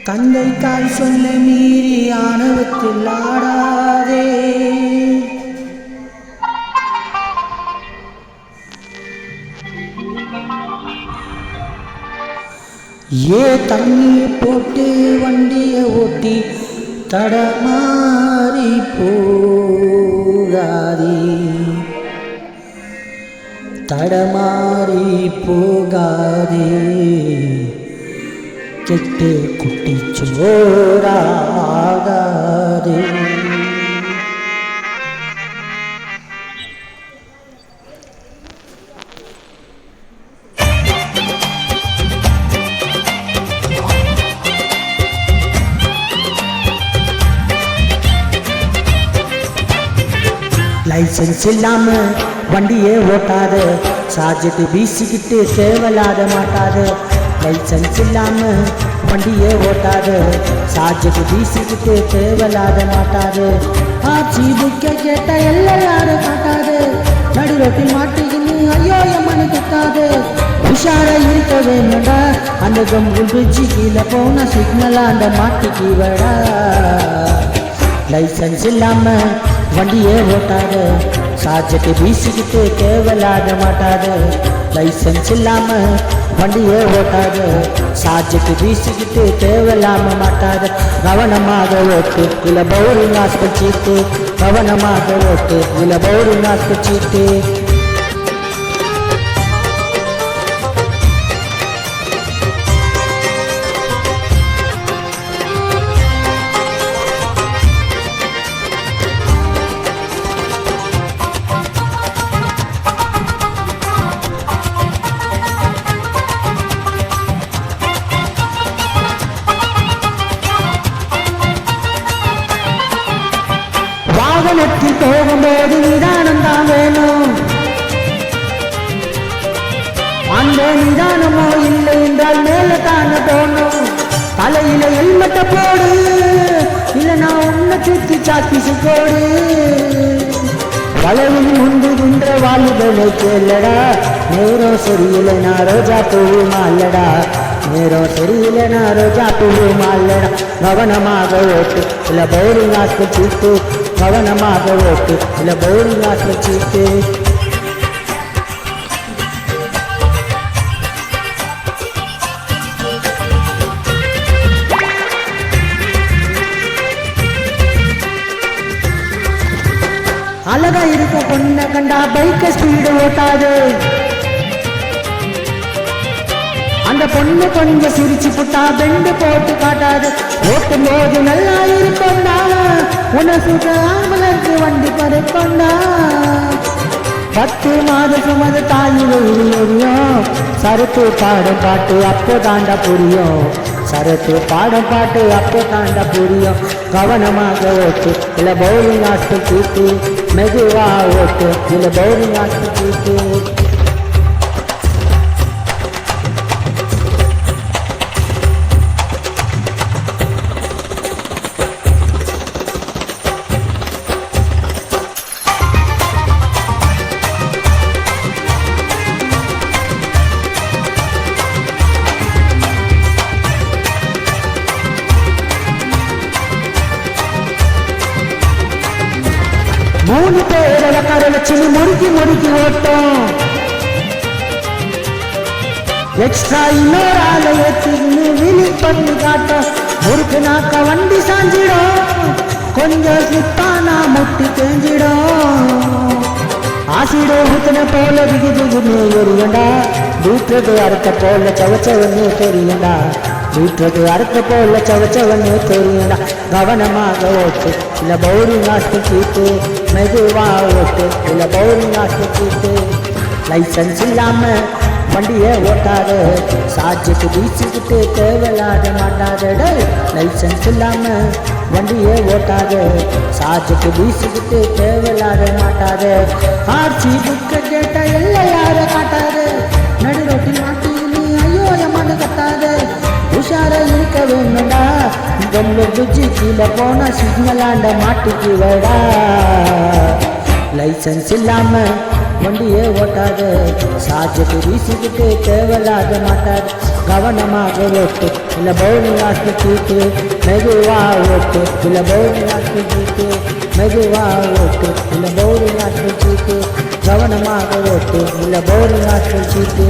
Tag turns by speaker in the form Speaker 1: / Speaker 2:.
Speaker 1: தந்தை தாய் சொல்ல மீறி ஆணவத்தில் ஆடாதே. தண்ணியை போட்டு வண்டியை ஓட்டி தடமாறி போகாதே, தடமாறி போகாதே, கெட்டு குட்டி சோறாகாதே. லைசன்ஸ் இல்லாம வண்டியே ஓட்டாத, சார்ஜெட்டு வீசிக்கிட்டு தேவலாத மாட்டாத. லைசன்ஸ் இல்லாம வண்டியே ஓட்டாத, சார்ஜெட்டு வீசிக்கிட்டு தேவலாத மாட்டாத. ஆட்சி புக்க கேட்ட எல்லாரும் காட்டாது, நடு ரோட்டில் மாட்டிக்கின்னு ஐயோ எம்மனு கிட்டாது. உஷாரா இருக்க வேணும்டா, அந்த கம்புல் பிரிட்ஜி கீழே போன சிக்னலா அந்த மாட்டிக்கு விடா. லைசன்ஸ் இல்லாம வண்டியே ஓட்டாத, சார்ஜெட்டு வீசிக்கிட்டு தேவலாத மாட்டாத. லைசன்ஸ் இல்லாம வண்டியே ஓட்டாத, சார்ஜெட்டு வீசிக்கிட்டு தேவலாம மாட்டாத. கவனமாக ஓட்டு இல்ல பவுரிங் ஆஸ்பச்சிட்டு, கவனமாக ஓட்டு இல்ல பவுரிங் ஆஸ்பச்சிட்டு. வாகனத்தில் போகும்போது நிதானம் தான் வேணும், அந்த நிதானமோ இல்லை என்றால் மேல தானே போனோம். தலையில ஹெல்மெட்டை போடு, இல்லைனா உன்னை சுத்தி சாக்கிசு போடு. வளவில் முந்துகின்ற வாலிபனை கேளடா, நேரம் சரியில்லைனா ரோஜா பூவுமா இல்லடா, நேரம் சரியில்லைனா ரோஜா பூவுமா இல்லடா. கவனமாக ஓட்டு இல்ல பவுரிங் ஆஸ்பச்சிட்டு, கவனமாக ஓட்டு இல்ல பவுரிங் ஆஸ்பச்சிட்டு. அழகா இருக்க பொண்ணை கண்டா பைக்க ஸ்பீடு ஓட்டாது, அந்த பொண்ணு கொஞ்சம் சிரிச்சு புட்டா பெண்டு போட்டு காட்டாது. ஓட்டும் போது நல்லா இருக்கொண்டா, உனக்கு ஆம்பளருக்கு வண்டி பறிக்கொண்டா. 10 மாதம் சுமது தாயில் எரியும், சரத்து பாடும் பாட்டு அப்போ தாண்டா புரியும், சரத்து பாடும் பாட்டு அப்போ தாண்டா புரியும். கவனமாக ஓட்டு இல்ல பவுரிங் ஆஸ்பச்சிட்டு, மெதுவா ஓட்டு இல்ல பவுரிங் ஆஸ்பச்சிட்டு. மூணு பேர கரலட்சுமி முறுக்கி முறுக்கி ஓட்டும், எக்ஸ்ட்ரா இன்னொரு ஆளை ஏற்றின்னு விழி பண்ணி காட்டும். முறுக்கு நாக்க வண்டி சாஞ்சிடும், கொஞ்சம் ஸ்லிப்பானா முட்டி தேஞ்சிடும். ஆசிடோ ஊத்தின போல திகுதிகுன்னு எரியண்டா, வீட்டுறது அறுத்த போல சவச்சவன்னு தெரியண்டா, வீட்டுறது அறுத்த போல சவச்சவன்னு தெரியண்டா. கவனமாக ஓட்டு இல்ல பவுரிங் ஆஸ்பச்சிட்டு, மெதுவா ஓட்டு இல்ல பவுரிங் ஆஸ்பச்சிட்டு. லைசன்ஸ் இல்லாம வண்டியை ஓட்டாத, சார்ஜெட்டு வீசிக்கிட்டு தேவலாத மாட்டாத. லைசன்ஸ் இல்லாம வண்டியை ஓட்டாத, சார்ஜெட்டு வீசிக்கிட்டு தேவலாத மாட்டாத. ஆர்சி புக்க கேட்ட எல்லார காட்டாத, நடு ரோட்டில் மாட்டின்னு ஐயோ எம்மனு கத்தாத. உஷாரா இருக்க வேணும்டா, கம்பு பிரிட்ஜி கீழே போன சிக்னலாண்ட மாட்டிக்கு வேடா. லைசன்ஸ் இல்லாம வண்டியே ஓட்டாத, சார்ஜெட்டு வீசிக்கிட்டு தேவையில்லாத மாட்டாது. கவனமாக ஓட்டு, இல்லை பவுலிங் ஆஸ்தி சீட்டு, மெதுவா ஓட்டு, இல்லை பவுலிங் ஆஸ்தி சீட்டு, மெதுவா ஓட்டு, இல்லை பவுலிங் ஆஸ்தி சீட்டு, கவனமாக ஓட்டு, இல்லை பவுலிங் ஆஸ்தி சீட்டு.